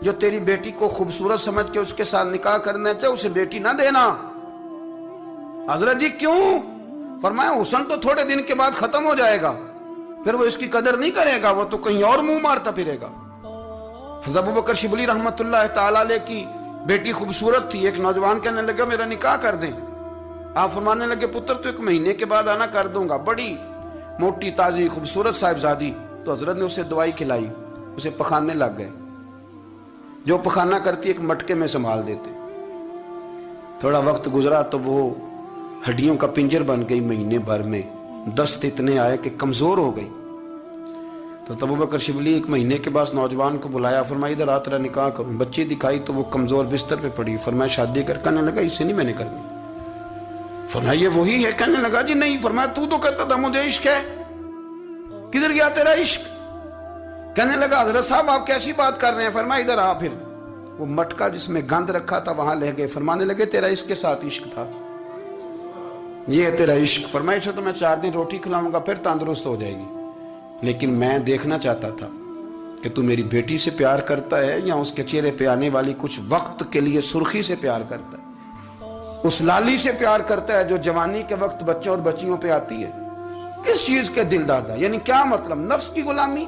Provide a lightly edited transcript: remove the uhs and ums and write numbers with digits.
جو تیری بیٹی کو خوبصورت سمجھ کے اس کے ساتھ نکاح کرنا چاہے اسے بیٹی نہ دینا۔ حضرت جی کیوں؟ فرمایا حسن تو تھوڑے دن کے بعد ختم ہو جائے گا، پھر وہ اس کی قدر نہیں کرے گا، وہ تو کہیں اور منہ مارتا پھرے گا۔ حضرت ابوبکر شبلی رحمت اللہ تعالی علیہ کی بیٹی خوبصورت تھی، ایک نوجوان کہنے لگا میرا نکاح کر دیں۔ آپ فرمانے لگے پتر تو 1 مہینے کے بعد آنا کر دوں گا، بڑی موٹی تازی خوبصورت صاحبزادی۔ تو حضرت نے اسے دوائی کھلائی، اسے پخانے لگ گئے، جو پخانہ کرتی ایک مٹکے میں سنبھال دیتے۔ تھوڑا وقت گزرا تو وہ ہڈیوں کا پنجر بن گئی، مہینے بھر میں دست اتنے آئے کہ کمزور ہو گئی۔ تو ابوبکر شبلی 1 مہینے کے بعد نوجوان کو بلایا، فرمایا ادھر آ تیرا نکاح کروں۔ بچی دکھائی تو وہ کمزور بستر پہ پڑی، فرمایا شادی کر، کہنے لگا اس سے نہیں میں نے کرنی۔ فرمایا یہ وہی ہے؟ کہنے لگا جی نہیں۔ فرمایا تو کہتا تھا مجھے عشق ہے، کدھر گیا تیرا عشق؟ کہنے لگا حضرت صاحب آپ کیسی بات کر رہے ہیں؟ فرمایا ادھر آ۔ پھر وہ مٹکا جس میں گند رکھا تھا وہاں لے گئے، فرمانے لگے تیرا اس کے ساتھ عشق تھا، یہ ہے تیرا عشق۔ فرمایا اچھا تو میں 4 دن روٹی کھلاؤں گا پھر تندرست ہو جائے گی، لیکن میں دیکھنا چاہتا تھا کہ تو میری بیٹی سے پیار کرتا ہے یا اس کے چہرے پہ آنے والی کچھ وقت کے لیے سرخی سے پیار کرتا ہے، اس لالی سے پیار کرتا ہے جو جوانی کے وقت بچوں اور بچیوں پہ آتی ہے۔ کس چیز کے دل دادا؟ یعنی کیا مطلب؟ نفس کی غلامی؟